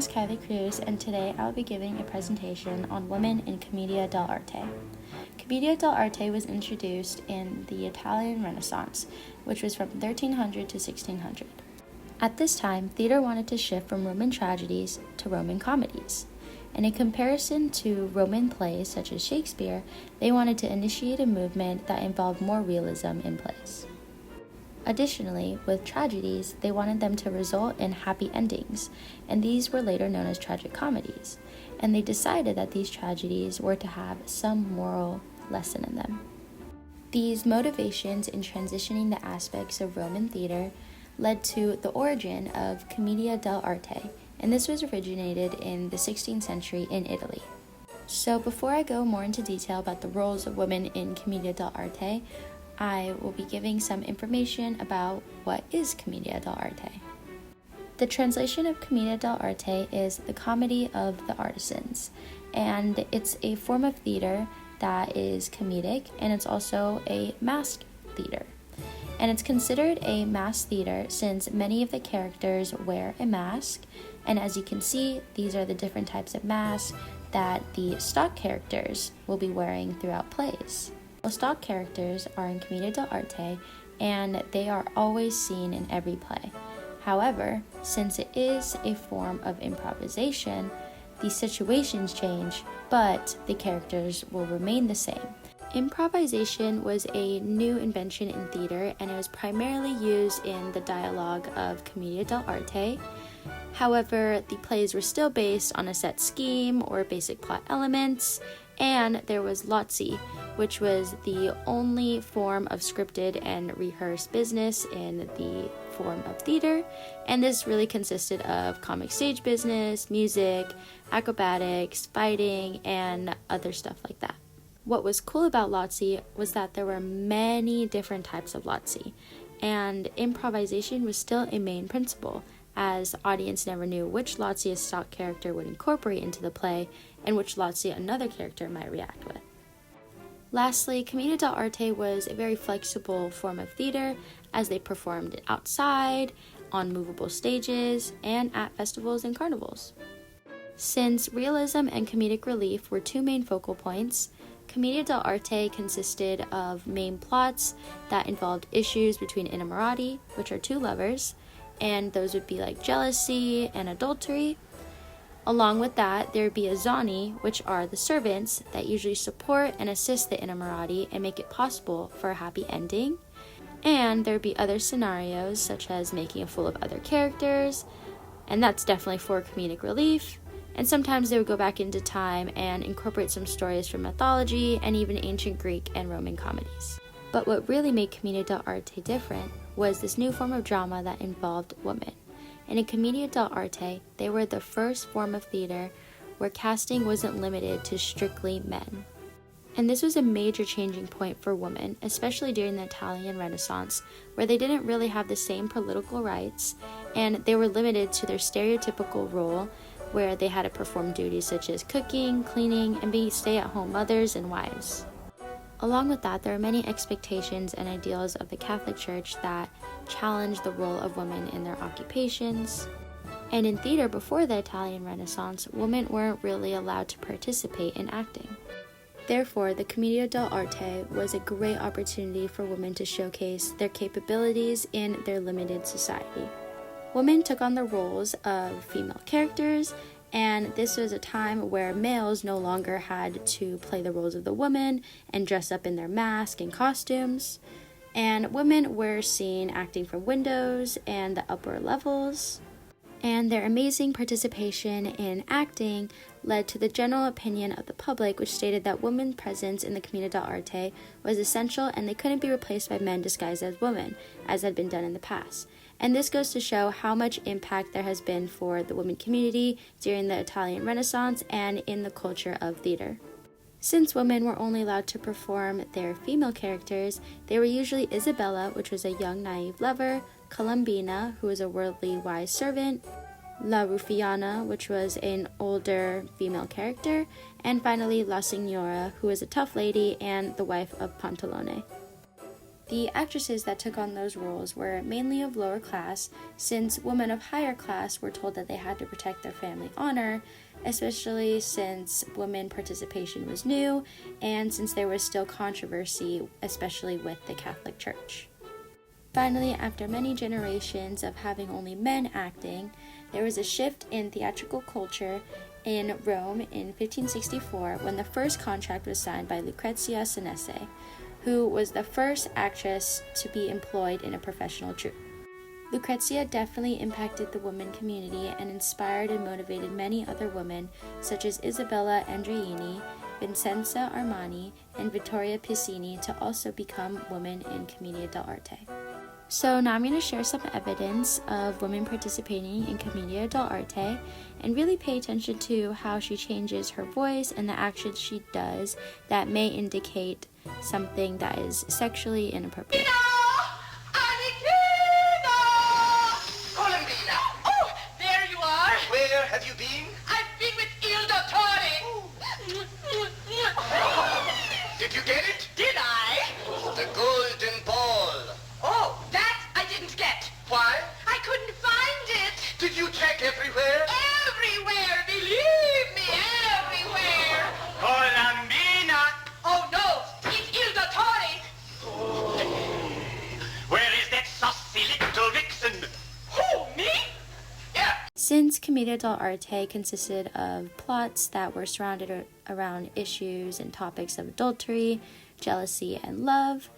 is Kylie Cruz, and today I'll be giving a presentation on women in Commedia dell'Arte. Commedia dell'Arte was introduced in the Italian Renaissance, which was from 1300 to 1600. At this time, theater wanted to shift from Roman tragedies to Roman comedies. And in comparison to Roman plays such as Shakespeare, they wanted to initiate a movement that involved more realism in plays. Additionally, with tragedies, they wanted them to result in happy endings, and these were later known as tragic comedies. And they decided that these tragedies were to have some moral lesson in them. These motivations in transitioning the aspects of Roman theater led to the origin of Commedia dell'Arte, and this was originated in the 16th century in Italy. So before I go more into detail about the roles of women in Commedia dell'Arte, I will be giving some information about what is Commedia dell'Arte. The translation of Commedia dell'Arte is the comedy of the artisans, and it's a form of theater that is comedic, and it's also a masked theater. And it's considered a masked theater since many of the characters wear a mask, and as you can see, these are the different types of masks that the stock characters will be wearing throughout plays. Well, stock characters are in Commedia dell'Arte, and they are always seen in every play. However, since it is a form of improvisation, the situations change, but the characters will remain the same. Improvisation was a new invention in theater, and it was primarily used in the dialogue of Commedia dell'Arte. However, the plays were still based on a set scheme or basic plot elements, and there was Lozzi, which was the only form of scripted and rehearsed business in the form of theater, and this really consisted of comic stage business, music, acrobatics, fighting, and other stuff like that. What was cool about Lozzi was that there were many different types of Lozzi, and improvisation was still a main principle, as the audience never knew which Lozzi a stock character would incorporate into the play and which Lozzi another character might react with. Lastly, Commedia dell'Arte was a very flexible form of theater, as they performed outside, on movable stages, and at festivals and carnivals. Since realism and comedic relief were two main focal points, Commedia dell'Arte consisted of main plots that involved issues between innamorati, which are two lovers, and those would be like jealousy and adultery. Along with that, there would be a zani, which are the servants that usually support and assist the innamorati and make it possible for a happy ending. And there would be other scenarios, such as making a fool of other characters, and that's definitely for comedic relief. And sometimes they would go back into time and incorporate some stories from mythology and even ancient Greek and Roman comedies. But what really made Commedia dell'Arte different was this new form of drama that involved women. And in Commedia dell'Arte, they were the first form of theater where casting wasn't limited to strictly men. And this was a major changing point for women, especially during the Italian Renaissance, where they didn't really have the same political rights, and they were limited to their stereotypical role, where they had to perform duties such as cooking, cleaning, and be stay-at-home mothers and wives. Along with that, there are many expectations and ideals of the Catholic Church that challenge the role of women in their occupations. And in theater before the Italian Renaissance, women weren't really allowed to participate in acting. Therefore, the Commedia dell'Arte was a great opportunity for women to showcase their capabilities in their limited society. Women took on the roles of female characters, and this was a time where males no longer had to play the roles of the woman and dress up in their mask and costumes, and women were seen acting from windows and the upper levels, and their amazing participation in acting led to the general opinion of the public, which stated that women's presence in the Commedia dell'Arte was essential and they couldn't be replaced by men disguised as women, as had been done in the past. And this goes to show how much impact there has been for the women community during the Italian Renaissance and in the culture of theater. Since women were only allowed to perform their female characters, they were usually Isabella, which was a young naive lover, Columbina, who was a worldly wise servant, La Ruffiana, which was an older female character, and finally La Signora, who was a tough lady and the wife of Pantalone. The actresses that took on those roles were mainly of lower class, since women of higher class were told that they had to protect their family honor, especially since women participation was new and since there was still controversy, especially with the Catholic Church. Finally, after many generations of having only men acting, there was a shift in theatrical culture in Rome in 1564 when the first contract was signed by Lucrezia Senese, who was the first actress to be employed in a professional troupe. Lucrezia definitely impacted the women community and inspired and motivated many other women such as Isabella Andreini, Vincenza Armani, and Vittoria Piscini to also become women in Commedia dell'Arte. So now I'm going to share some evidence of women participating in Commedia dell'Arte and really pay attention to how she changes her voice and the actions she does that may indicate something that is sexually inappropriate. Colombina! Oh, there you are! Where have you been? I've been with Il Dottore! Did you get it? Did I? The golden ball. Oh, that I didn't get! Why? I couldn't find it! Did you check everywhere? Everywhere! Believe me, everywhere! Colombina! Oh no, it's Il Dottore! Where is that saucy little vixen? Who, me? Yeah. Since Commedia dell'Arte consisted of plots that were surrounded around issues and topics of adultery, jealousy, and love,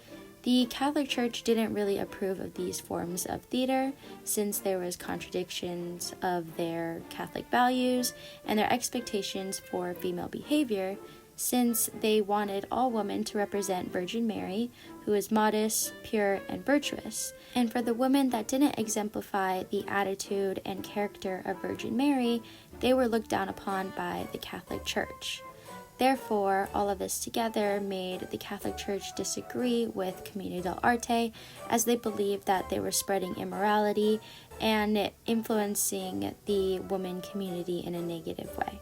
the Catholic Church didn't really approve of these forms of theater since there was contradictions of their Catholic values and their expectations for female behavior, since they wanted all women to represent Virgin Mary, who is modest, pure, and virtuous. And for the women that didn't exemplify the attitude and character of Virgin Mary, they were looked down upon by the Catholic Church. Therefore, all of this together made the Catholic Church disagree with Commedia dell'Arte, as they believed that they were spreading immorality and influencing the women community in a negative way.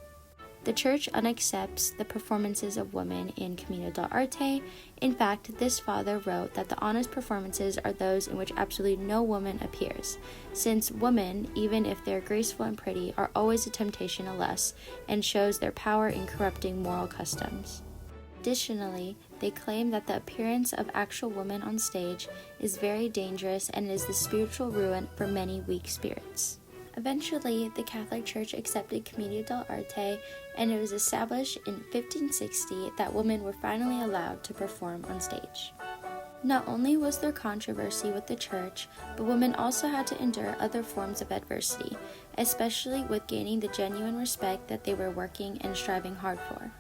The Church unaccepts the performances of women in Commedia dell'Arte. In fact, this father wrote that the honest performances are those in which absolutely no woman appears, since women, even if they're graceful and pretty, are always a temptation to lust, and shows their power in corrupting moral customs. Additionally, they claim that the appearance of actual women on stage is very dangerous and is the spiritual ruin for many weak spirits. Eventually, the Catholic Church accepted Commedia dell'Arte, and it was established in 1560 that women were finally allowed to perform on stage. Not only was there controversy with the Church, but women also had to endure other forms of adversity, especially with gaining the genuine respect that they were working and striving hard for.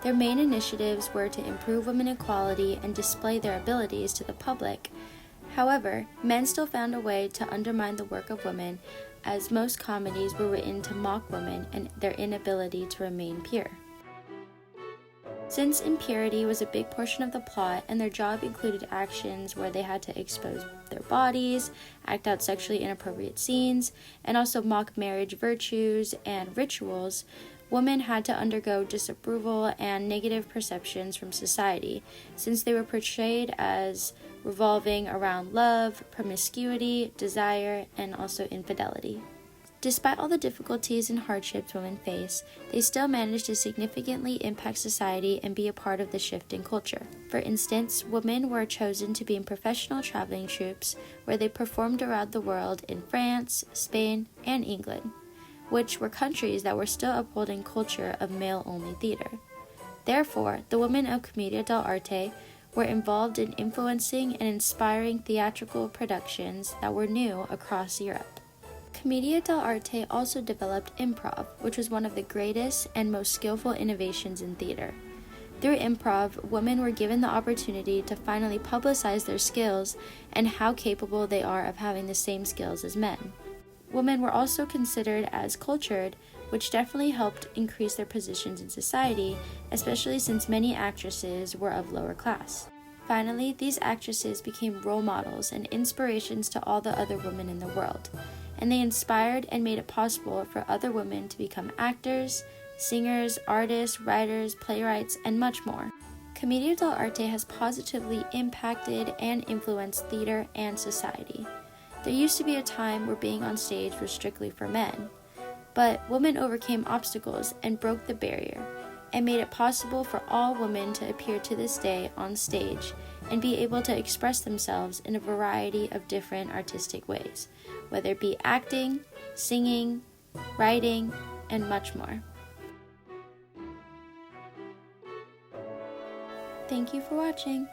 Their main initiatives were to improve women equality and display their abilities to the public. However, men still found a way to undermine the work of women, as most comedies were written to mock women and their inability to remain pure. Since impurity was a big portion of the plot and their job included actions where they had to expose their bodies, act out sexually inappropriate scenes, and also mock marriage virtues and rituals, women had to undergo disapproval and negative perceptions from society, since they were portrayed as revolving around love, promiscuity, desire, and also infidelity. Despite all the difficulties and hardships women face, they still managed to significantly impact society and be a part of the shift in culture. For instance, women were chosen to be in professional traveling troupes where they performed around the world in France, Spain, and England, which were countries that were still upholding culture of male-only theater. Therefore, the women of Commedia dell'Arte were involved in influencing and inspiring theatrical productions that were new across Europe. Commedia dell'Arte also developed improv, which was one of the greatest and most skillful innovations in theater. Through improv, women were given the opportunity to finally publicize their skills and how capable they are of having the same skills as men. Women were also considered as cultured, which definitely helped increase their positions in society, especially since many actresses were of lower class. Finally, these actresses became role models and inspirations to all the other women in the world, and they inspired and made it possible for other women to become actors, singers, artists, writers, playwrights, and much more. Commedia dell'Arte has positively impacted and influenced theater and society. There used to be a time where being on stage was strictly for men, but women overcame obstacles and broke the barrier, and made it possible for all women to appear to this day on stage and be able to express themselves in a variety of different artistic ways, whether it be acting, singing, writing, and much more. Thank you for watching.